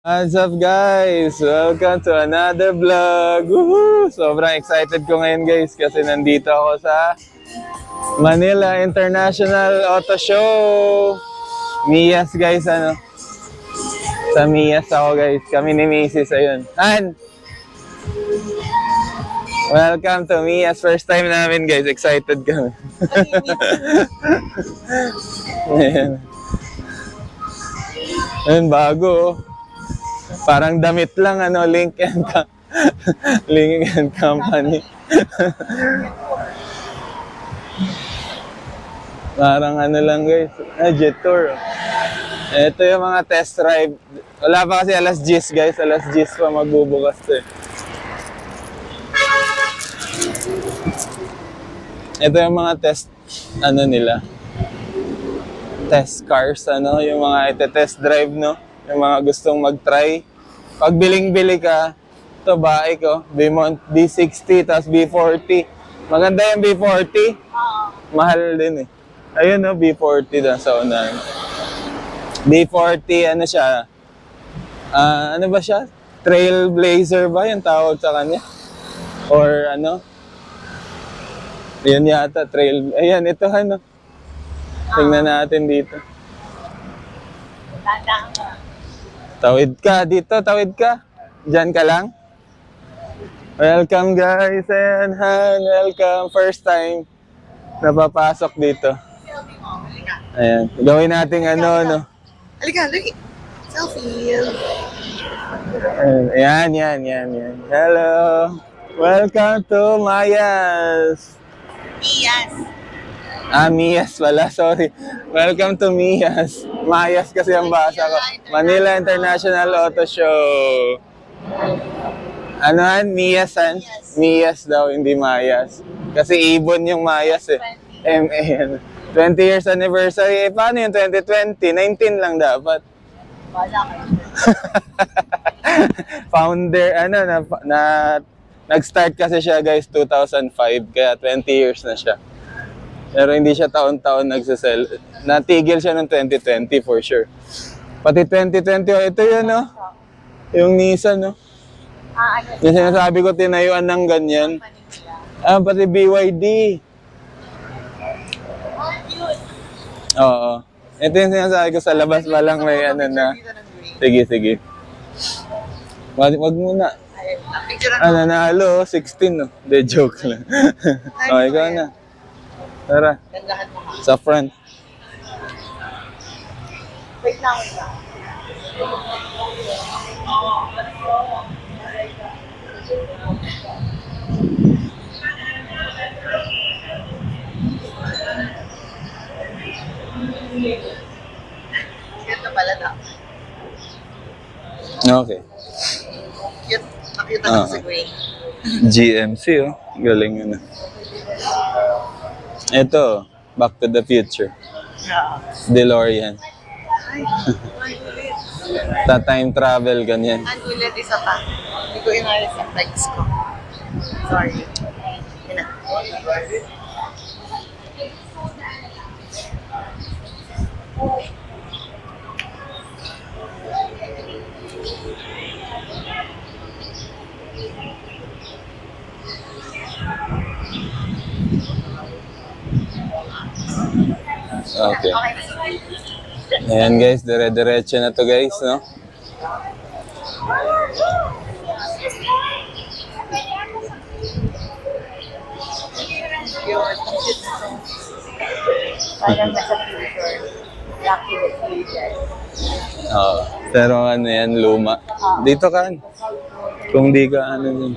What's up guys? Welcome to another vlog! Woohoo! Sobrang excited ko ngayon guys kasi nandito ako sa Manila International Auto Show! Miyas guys, ano? Sa Miyas ako guys. Kami ni Mrs. Ayun. Han! Welcome to Miyas. First time namin guys. Excited kami. Ayan. Ayun, bago oh. Parang damit lang, ano, Link and Company. Parang ano lang guys, jet tour. Ito yung mga test drive. Wala pa kasi alas 10 guys, alas 10 pa magbubukas eh. Ito yung mga test, ano nila, test cars, ano, yung mga ite-test drive, no? Yung mga gustong mag-try. Pag biling-bili ka, ito bike ko, B60 tapos B40. Maganda yung B40. Mahal din eh. Ayun no, B40 na sa unahan. B40, ano siya? Ano ba siya? Trailblazer ba yung tawag sa kanya? Or ano? Yun yata, Ayan, ito ano. Tingnan natin dito. Tawid ka dito, tawid ka. Diyan ka lang. Welcome guys and Han, welcome. First time napapasok dito. Ayan, gawin natin ano, no. Halika, halika. Selfie. Ayan. Hello. Welcome to Mayas. Yes. Miyas pala, sorry. Welcome to Miyas. Mayas kasi ang basa ko. Manila International Auto Show. Ano han? Miyasan? Miyas daw, hindi Mayas. Kasi ibon yung Mayas eh. MA. 20 years anniversary. Eh, paano yung 2020? 19 lang dapat. Wala kayo. Founder, nag-start kasi siya guys 2005. Kaya 20 years na siya. Pero hindi siya taon-taon nagsasell. Natigil siya noong 2020 for sure. Pati 2020, ito yun, no? Yung Nissan, no? Yung sinasabi ko, tinayuan ng ganyan. Pati BYD. Oo. Ito yung sinasabi ko, sa labas pa lang may ano na. Sige. Wag muna. Nanalo, 16, no? De joke lang. Okay, ikaw na. Tara, sa front. Wait lang. Cute na pala na. Okay. Cute. Nakita na sa green. GMC, oh. Galing yun. Ito, Back to the Future. Yeah. DeLorean. Ay, ulit. Time travel, ganyan. Ang ulit isa pa. Hindi ko inalis ang text ko. Sorry. Yun na. Okay. Ayan guys, dire-diretso na to guys, no? Parang nasa future. Lucky with future. Oo. Pero ano yan, luma. Dito ka. Kung di ka, ano yun.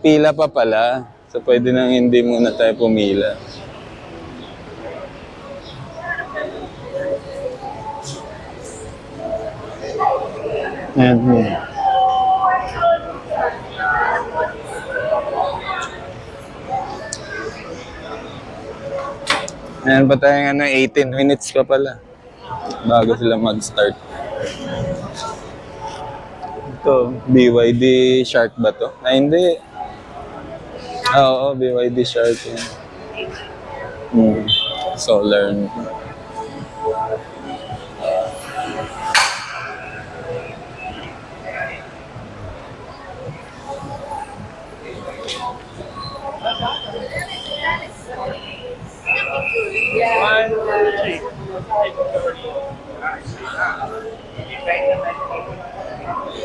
Pila pa pala. So pwede nang hindi muna tayo pumila. Ayan. Ayan pa tayo nga ng 18 minutes pa pala bago sila mag-start. Ito, BYD Shark ba to? Hindi. Oo, BYD Shark. Solar.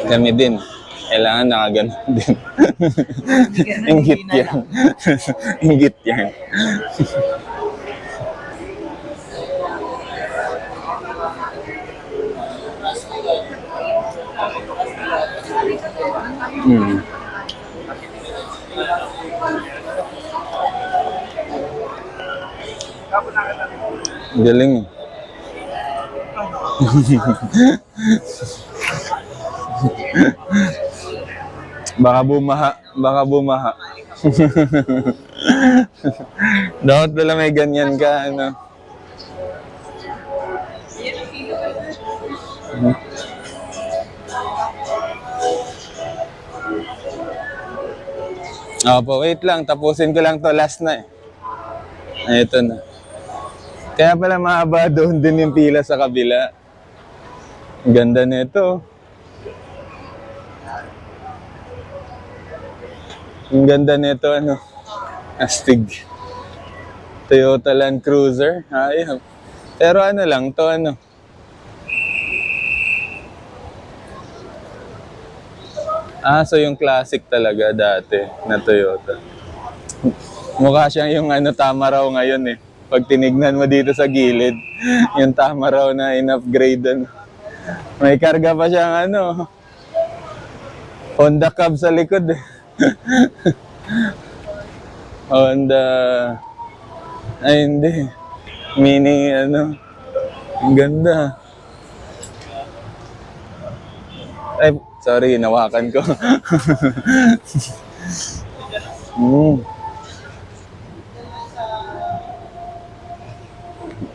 Kami din. Kailangan nakaganon din. Inggit yan. Inggit yan. Galing. Baka bumaha. Baka bumaha. Dapat pala may ganyan ka, ano. Opo, wait lang. Tapusin ko lang to. Last na eh. Ito na. Kaya pala mahaba doon din yung pila sa kabila. Ang ganda nito. Ang ganda nito, ano. Astig. Toyota Land Cruiser. Ayaw. Pero ano lang to, ano. So yung classic talaga dati na Toyota. Mukha siyang yung ano, tama raw ngayon eh. Pag tinignan mo dito sa gilid, yung tama raw na in-upgrade. Ano. May karga pa siyang ano, Honda Cab sa likod eh. Honda, ay hindi, mini ano, ang ganda. Ay, sorry, nawakan ko.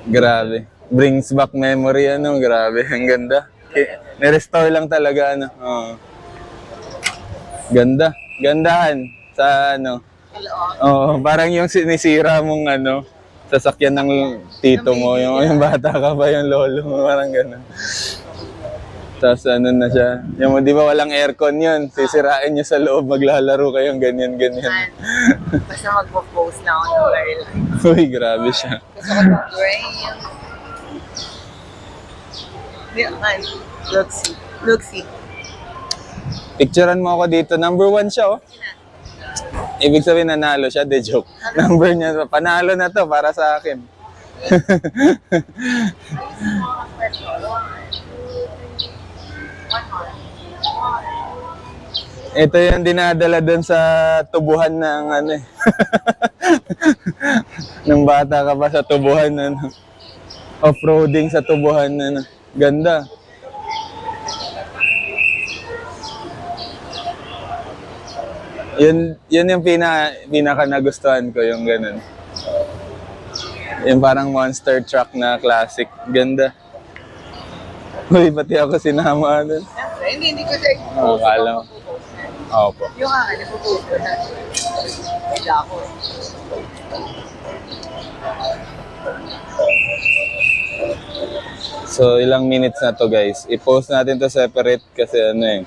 Grabe. Brings back memory, ano, grabe. Ang ganda. Ni-restore lang talaga, ano. Ganda. Gandahan sa, ano. Parang yung sinisira mong, ano, sasakyan ng tito mo. Yung bata ka pa, yung lolo mo. Parang gano'n. Tapos ano na siya. Yung di ba walang aircon yun? Sisirain niyo sa loob, maglalaro kayong ganyan-ganyan. Basta magpo-post na ako ng very light. Uy, grabe siya. Gusto ko ng gray. Look, see. Picturean mo ako dito. Number 1 siya, oh. Ibig sabihin nanalo siya, de joke. Number niya, panalo na to para sa akin. Ito yung dinadala doon sa tubuhan ng ano eh. Nung bata ka pa sa tubuhan, ano. Off-roading sa tubuhan, ano. Ganda. Yun yung pinaka nagustuhan ko, yung ganun. Yung parang monster truck na classic. Ganda. Uy, pati ako sinama doon. Hindi ko siya Akala mo. Opo. Yung nagpo-post ko na. Kaya ako. So, ilang minutes na to, guys. I-post natin to separate kasi ano eh.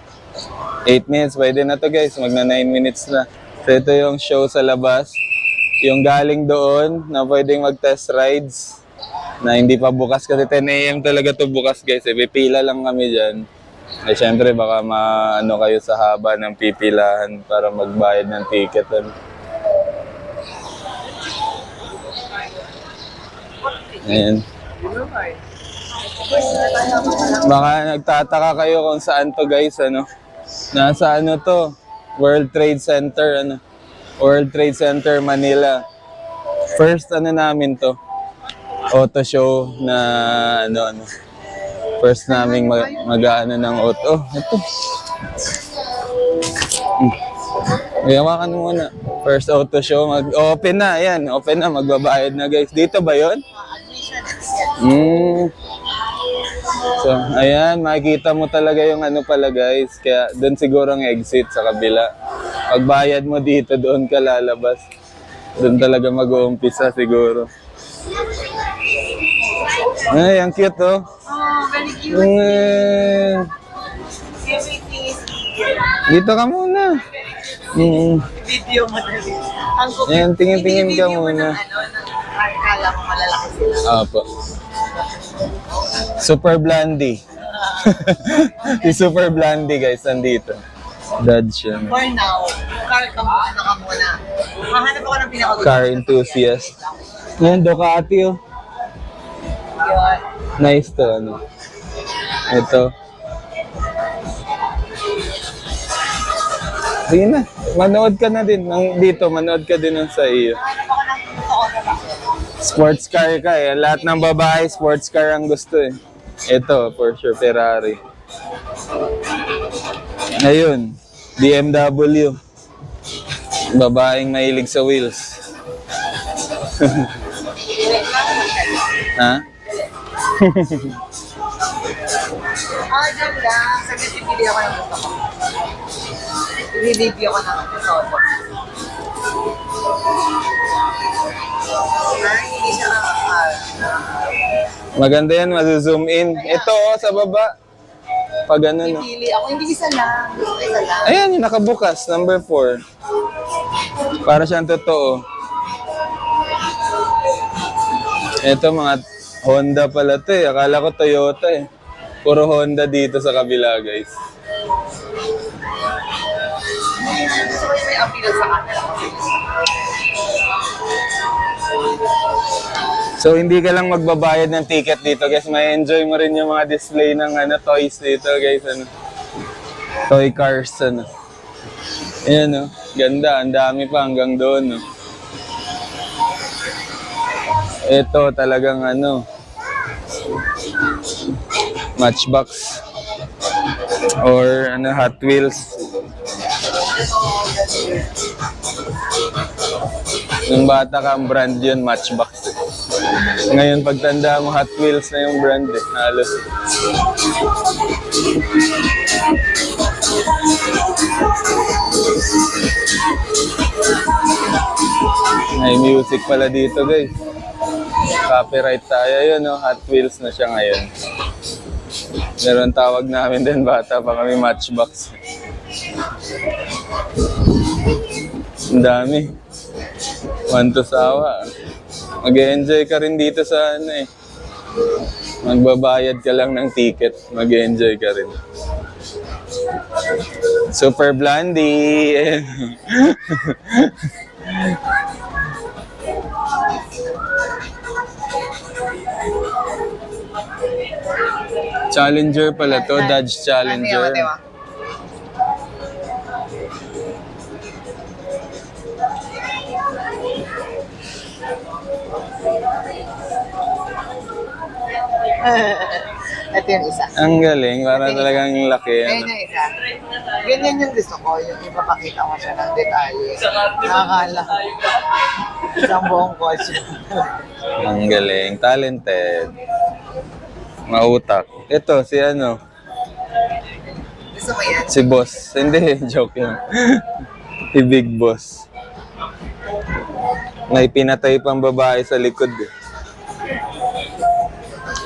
8 minutes, pwede na to, guys. Magna 9 minutes na. So, ito yung show sa labas. Yung galing doon na pwedeng mag-test rides na hindi pa bukas kasi 10 AM talaga to bukas, guys. Pipila lang kami dyan. Eh, syempre, baka maano kayo sa haba ng pipilahan para magbayad ng ticket. Ano. Ayan. Baka nagtataka kayo kung saan to, guys, ano. Nasa ano to? World Trade Center, ano. World Trade Center, Manila. First, ano namin to? Auto show na, ano. First naming mag-ano ng auto. Oh, ito. Hawakan mo muna. First auto show, mag-open na, ayan. Open na, magbabayad na, guys. Dito ba yun? So, ayan, makikita mo talaga yung ano pala, guys. Kaya doon siguro ang exit sa kabila. Pagbayad mo dito, doon ka lalabas. Doon talaga mag-uumpisa siguro. Ay, ang cute, oh. Very cute. Everything is here. Dito ka muna. Video mo dali. Ayan, tingin-tingin ka muna. Akala mo malalaki sila. Opo. Super Blandy. Si Super Blandy guys, nandito. Dodge yun. For now, car ka muna, ano ka muna. Hahanap ako ng pinakagusto. Car enthusiast. Yan, Ducati oh. Yun. Nice to, ano. Ito. Sige na, manood ka na din. Dito, manood ka din ng sa iyo. Hahanap ako ng gusto ko na ba? Sports car ka eh. Lahat ng babae, sports car ang gusto eh. Ito, for sure, Ferrari. Ayun, BMW. Babaeng mahilig sa wheels. Ha? Diyan lang. Saglit pipili ako ng gusto ko. I-review ako ng soto. Hindi siya Maganda yan, mazo-zoom in. Ito oh, sa baba. Pag ano no. pipili ako. Hindi isa lang. Isa lang. Ayan, yung nakabukas, number 4. Para siyang totoo. Ito mga Honda pala to eh. Akala ko Toyota eh. Puro Honda dito sa kabila guys. Gusto ko yung may appeal sa kanila. So hindi ka lang magbabayad ng ticket dito guys. May enjoy mo rin yung mga display ng toys dito guys. Toy cars ano. Ayan oh. Ganda. Ang dami pa hanggang doon oh. Ito talagang Matchbox or Hot Wheels. Nung bata ka, ang brand yun, Matchbox. Ngayon, pagtanda mo, Hot Wheels na yung brand eh, halos. May music pala dito guys. Copyright tayo yun, no? Hot Wheels na siya ngayon. Meron tawag namin din, bata pa kami, Matchbox. Ang dami. One to sawa. Mag-enjoy ka rin dito sa magbabayad ka lang ng ticket. Mag-enjoy ka rin. Super Blandy. Challenger pala to, Dodge Challenger. Ito yung isa. Ang galing, para talagang laki. Ayan yung isa. Ganyan yung gusto ko, yung ipapakita ko siya ng detalye. Nakakala. Isang buong kotse. Ang galing, talented. Mautak. Ito, si Gusto mo yan? si Boss. Hindi, joke lang. Si Big Boss. May pinatay pang babae sa likod eh.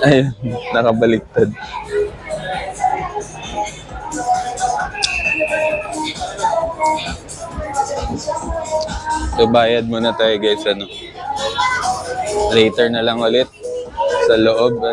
Ayun, nakabaliktad. So, bayad muna tayo guys, Later na lang ulit sa loob,